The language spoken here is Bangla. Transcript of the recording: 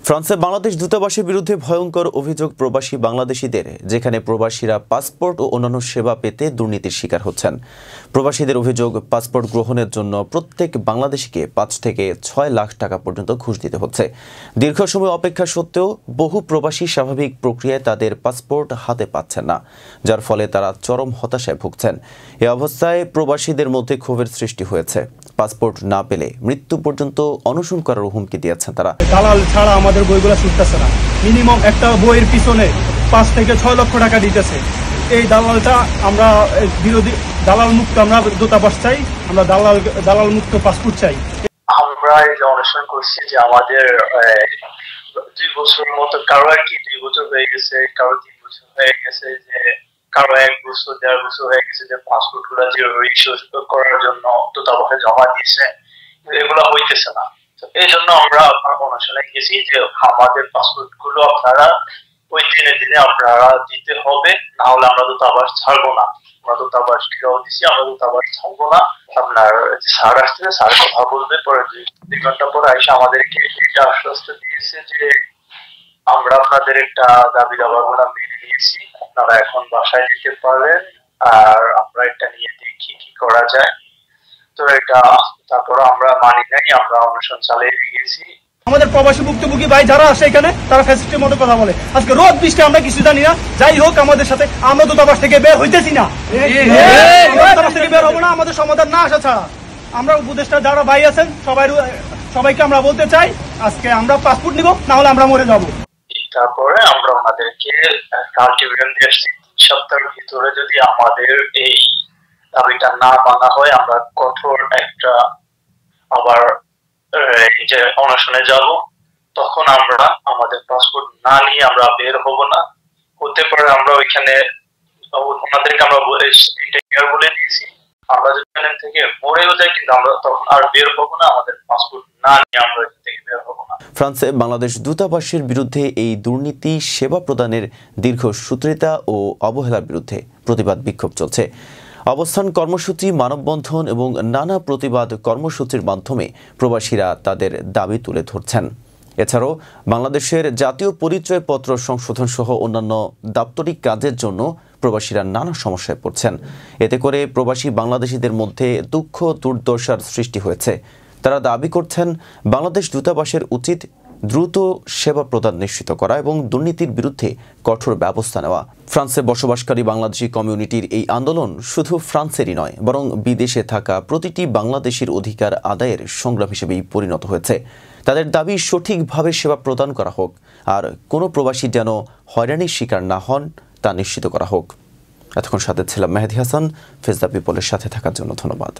ফ্রান্সে বাংলাদেশ দূতাবাসের বিরুদ্ধে ভয়ঙ্কর অভিযোগ প্রবাসী বাংলাদেশিদের, যেখানে প্রবাসীরা পাসপোর্ট ও অন্যান্য সেবা পেতে দুর্নীতির শিকার হচ্ছেন। প্রবাসীদের অভিযোগ, পাসপোর্ট গ্রহণের জন্য প্রত্যেক বাংলাদেশিকে ৫ থেকে ৬ লাখ টাকা পর্যন্ত ঘুষ দিতে হচ্ছে। দীর্ঘ সময় অপেক্ষা সত্ত্বেও বহু প্রবাসী স্বাভাবিক প্রক্রিয়ায় তাদের পাসপোর্ট হাতে পাচ্ছেন না, যার ফলে তারা চরম হতাশায় ভুগছেন। এ অবস্থায় প্রবাসীদের মধ্যে ক্ষোভের সৃষ্টি হয়েছে। পাসপোর্ট না পেলে মৃত্যু পর্যন্ত অনশন করার হুমকি দিয়েছেন তারা। দালাল ছাড়া আমাদের বইগুলো ছুটতেছে না। মিনিমাম একটা বইয়ের পিছনে ৫ থেকে ৬ লক্ষ টাকা দিতেছে। এই দালালটা আমরা বিরোধী, দালাল মুক্ত আমরা দূতাবাস চাই, আমরা দালাল মুক্ত পাসপোর্ট চাই। আমরা এই যে অনশন করছি যে আমাদের ২ বছরের মতো, কারো আর কি ২ বছর হয়ে গেছে, কারো ৩ বছর হয়ে গেছে, যে কারো ১ বছর ১.৫ বছর হয়ে গেছে যে পাসপোর্ট গুলা যে রিইস্যু করার জন্য দূতাবাসে জমা দিয়েছে, এগুলো হইতেছে না। এই জন্য আমরা অনশনে গেছি যে আমাদের পাসপোর্ট গুলো আপনারা ওই দিনে আপনারা দিতে হবে, না হলে আমরা দূতাবাস ছাড়বো না। আমরা দূতাবাস ফিরেও দিচ্ছি, আমরা দূতাবাস ছাড়বো না। আপনার স্যার আসছে, স্যার কথা বলবে, পরে ২ ঘন্টা পরে এসে আমাদেরকে এটা আশ্বস্ত দিয়েছে যে আমরা আপনাদের একটা দাবি দাবাগুলো মেনে নিয়েছি, আপনারা এখন বাসায় দিতে পারেন, আর আমরা এটা নিয়ে দেখি কি করা যায়। তো এটা তারপর আমরা মানি নাই, আমরা অনশন চালিয়ে গেছি। আমাদের প্রবাসী ভুক্তভোগী ভাই যারা আসে এখানে, তারা ফ্যাসিলিটির মতো কথা বলে। আজকে রোদ বৃষ্টি আমরা কিছু জানি না, যাই হোক আমাদের সাথে, আমরা দূতাবাস থেকে বের হইতেছি না, দূতাবাস থেকে বের হবো না আমাদের সমাধান না আসা ছাড়া। আমরা উপদেষ্টা যারা ভাই আছেন সবাইকে আমরা বলতে চাই, আজকে আমরা পাসপোর্ট নিব, না হলে আমরা মরে যাবো। তারপরে আমরা আমাদেরকে আলটিমেটাম দিয়ে আসছি, ৩ সপ্তাহের ভিতরে যদি আমাদের এই দাবিটা না মানা হয়, আমরা কঠোর একটা আবার যে অনশনে যাব। তখন আমরা আমাদের পাসপোর্ট না নিয়ে আমরা বের হব না। হতে পারে আমরা ওইখানে ওনাদেরকে আমরা বলে দিয়েছি, আমরা যেখানে থেকে মরেও যাই, কিন্তু আমরা তখন আর বের হব না, আমাদের পাসপোর্ট না নিয়ে আমরা এখান থেকে বের হব না। ফ্রান্সে বাংলাদেশ দূতাবাসের বিরুদ্ধে এই দুর্নীতি, সেবা প্রদানের দীর্ঘসূত্রিতা ও অবহেলার বিরুদ্ধে প্রতিবাদ বিক্ষোভ চলছে। অবস্থান কর্মসূচি, মানববন্ধন এবং নানা প্রতিবাদ কর্মসূচির মাধ্যমে প্রবাসীরা তাদের দাবি তুলে ধরছেন। এছাড়াও বাংলাদেশের জাতীয় পরিচয়পত্র সংশোধন সহ অন্যান্য দাপ্তরিক কাজের জন্য প্রবাসীরা নানা সমস্যায় পড়ছেন। এতে করে প্রবাসী বাংলাদেশিদের মধ্যে দুঃখ দুর্দশার সৃষ্টি হয়েছে। তারা দাবি করছেন, বাংলাদেশ দূতাবাসের উচিত দ্রুত সেবা প্রদান নিশ্চিত করা এবং দুর্নীতির বিরুদ্ধে কঠোর ব্যবস্থা নেওয়া। ফ্রান্সে বসবাসকারী বাংলাদেশি কমিউনিটির এই আন্দোলন শুধু ফ্রান্সেরই নয়, বরং বিদেশে থাকা প্রতিটি বাংলাদেশির অধিকার আদায়ের সংগ্রাম হিসেবেই পরিণত হয়েছে। তাদের দাবি সঠিকভাবে সেবা প্রদান করা হোক, আর কোনো প্রবাসী যেন হয়রানির শিকার না হন তা নিশ্চিত করা হোক। এতক্ষণ সাথে ছিলাম মেহেদি হাসান। ফেস দ্য পিপলের সাথে থাকার জন্য ধন্যবাদ।